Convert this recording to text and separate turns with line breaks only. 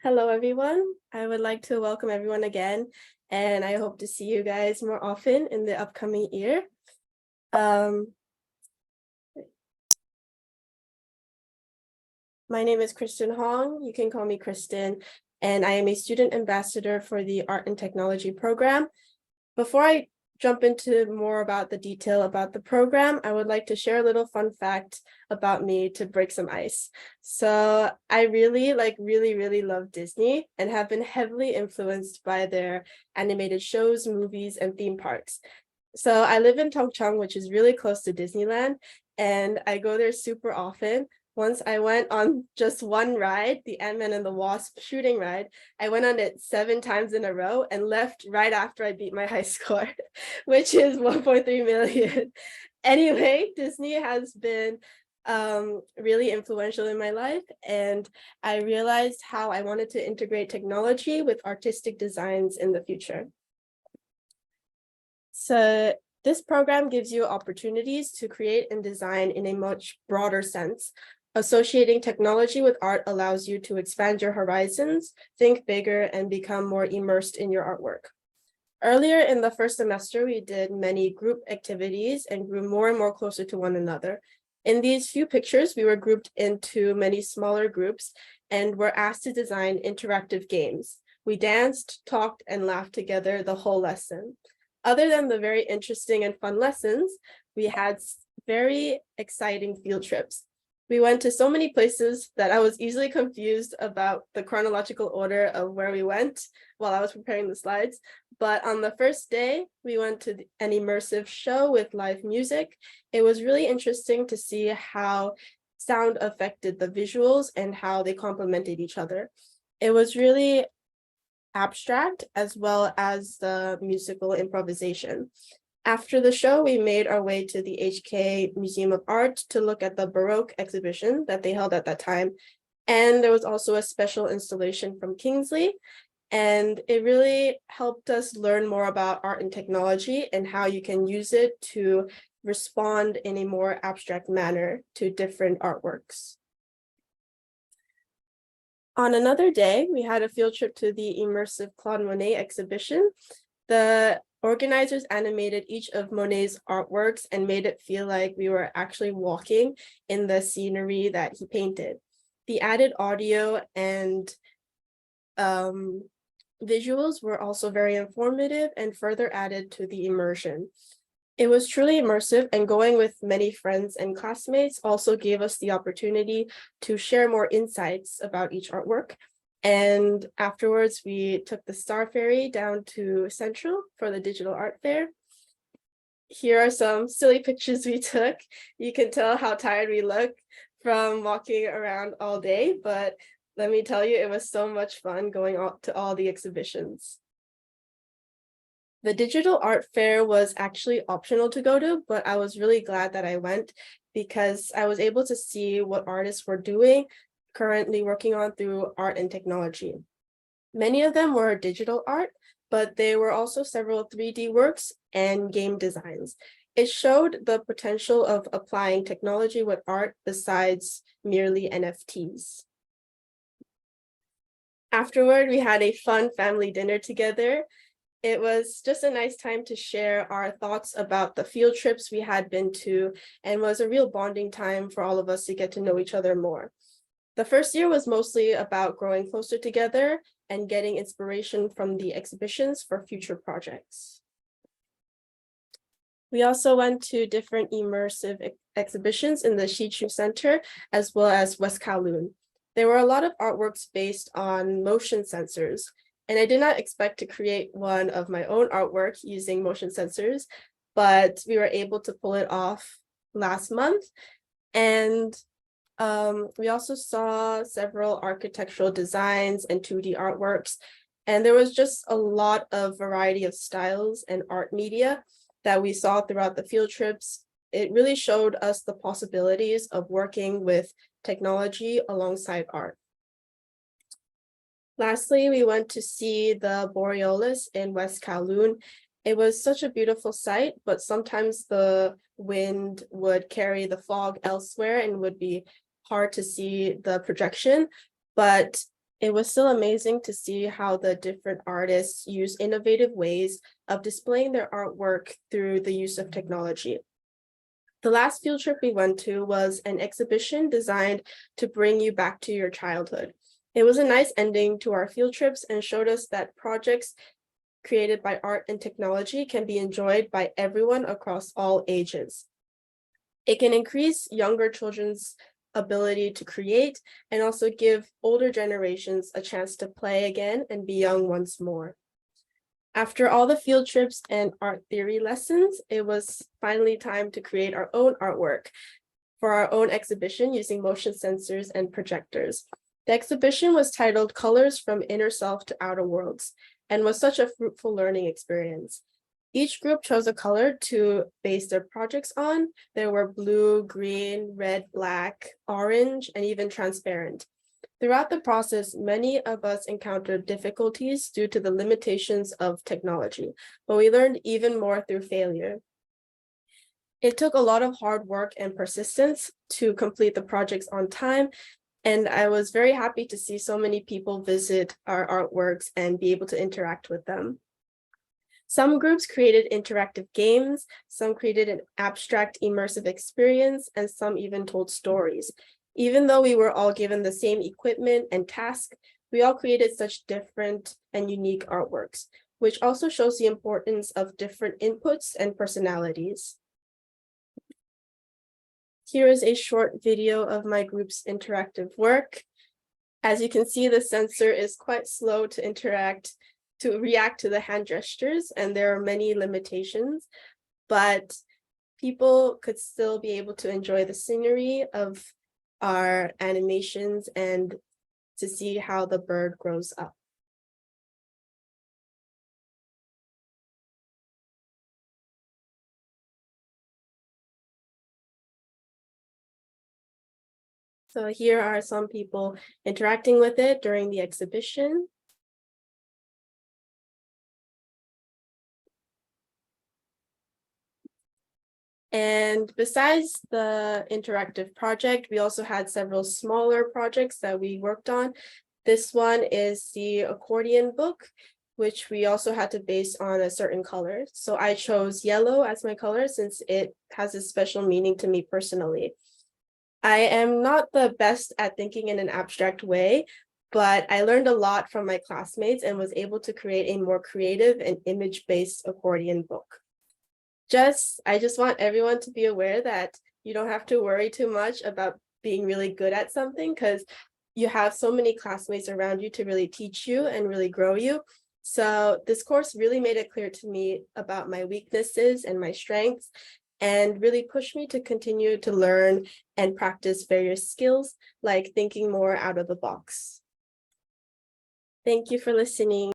Hello, everyone. I would like to welcome everyone again, and I hope to see you guys more often in the upcoming year. My name is Kristen Hong. You can call me Kristen, and I am a student ambassador for the Art and Technology program. Before I jump into more about the detail about the program, I would like to share a little fun fact about me to break some ice. So I really love Disney and have been heavily influenced by their animated shows, movies, and theme parks. So I live in Tongcheng, which is really close to Disneyland, and I go there super often. Once I went on just one ride, the Ant-Man and the Wasp shooting ride. I went on it 7 times in a row and left right after I beat my high score, which is 1.3 million. Anyway, Disney has been really influential in my life, and I realized how I wanted to integrate technology with artistic designs in the future. So this program gives you opportunities to create and design in a much broader sense. Associating technology with art allows you to expand your horizons, think bigger, and become more immersed in your artwork. Earlier in the first semester, we did many group activities and grew more and more closer to one another. In these few pictures, we were grouped into many smaller groups and were asked to design interactive games. We danced, talked, and laughed together the whole lesson. Other than the very interesting and fun lessons, we had very exciting field trips. We went to so many places that I was easily confused about the chronological order of where we went while I was preparing the slides. But on the first day, we went to an immersive show with live music. It was really interesting to see how sound affected the visuals and how they complemented each other. It was really abstract as well as the musical improvisation. After the show, we made our way to the HK Museum of Art to look at the Baroque exhibition that they held at that time. And there was also a special installation from Kingsley. And it really helped us learn more about art and technology and how you can use it to respond in a more abstract manner to different artworks. On another day, we had a field trip to the immersive Claude Monet exhibition. The organizers animated each of Monet's artworks and made it feel like we were actually walking in the scenery that he painted. The added audio and visuals were also very informative and further added to the immersion. It was truly immersive, and going with many friends and classmates also gave us the opportunity to share more insights about each artwork. And afterwards, we took the Star Ferry down to Central for the digital art fair. Here are some silly pictures we took. You can tell how tired we look from walking around all day, but let me tell you, it was so much fun going to all the exhibitions. The digital art fair was actually optional to go to, but I was really glad that I went because I was able to see what artists were doing, currently working on through art and technology. Many of them were digital art, but there were also several 3D works and game designs. It showed the potential of applying technology with art besides merely NFTs. Afterward, we had a fun family dinner together. It was just a nice time to share our thoughts about the field trips we had been to, and was a real bonding time for all of us to get to know each other more. The first year was mostly about growing closer together and getting inspiration from the exhibitions for future projects. We also went to different immersive exhibitions in the Shichu Center, as well as West Kowloon. There were a lot of artworks based on motion sensors, and I did not expect to create one of my own artwork using motion sensors, but we were able to pull it off last month. And we also saw several architectural designs and 2D artworks, and there was just a lot of variety of styles and art media that we saw throughout the field trips. It really showed us the possibilities of working with technology alongside art. Lastly, we went to see the Borealis in West Kowloon. It was such a beautiful sight, but sometimes the wind would carry the fog elsewhere and would be hard to see the projection. But it was still amazing to see how the different artists use innovative ways of displaying their artwork through the use of technology. The last field trip we went to was an exhibition designed to bring you back to your childhood. It was a nice ending to our field trips and showed us that projects created by art and technology can be enjoyed by everyone across all ages. It can increase younger children's ability to create and also give older generations a chance to play again and be young once more. After all the field trips and art theory lessons, it was finally time to create our own artwork for our own exhibition using motion sensors and projectors. The exhibition was titled Colors from Inner Self to Outer Worlds and was such a fruitful learning experience. Each group chose a color to base their projects on. There were blue, green, red, black, orange, and even transparent. Throughout the process, many of us encountered difficulties due to the limitations of technology, but we learned even more through failure. It took a lot of hard work and persistence to complete the projects on time, and I was very happy to see so many people visit our artworks and be able to interact with them. Some groups created interactive games, some created an abstract immersive experience, and some even told stories. Even though we were all given the same equipment and task, we all created such different and unique artworks, which also shows the importance of different inputs and personalities. Here is a short video of my group's interactive work. As you can see, the sensor is quite slow to react to the hand gestures, and there are many limitations, but people could still be able to enjoy the scenery of our animations and to see how the bird grows up. So here are some people interacting with it during the exhibition. And besides the interactive project, we also had several smaller projects that we worked on. This one is the accordion book, which we also had to base on a certain color. So I chose yellow as my color since it has a special meaning to me personally. I am not the best at thinking in an abstract way, but I learned a lot from my classmates and was able to create a more creative and image-based accordion book. I just want everyone to be aware that you don't have to worry too much about being really good at something because you have so many classmates around you to really teach you and really grow you. So this course really made it clear to me about my weaknesses and my strengths and really pushed me to continue to learn and practice various skills like thinking more out of the box. Thank you for listening.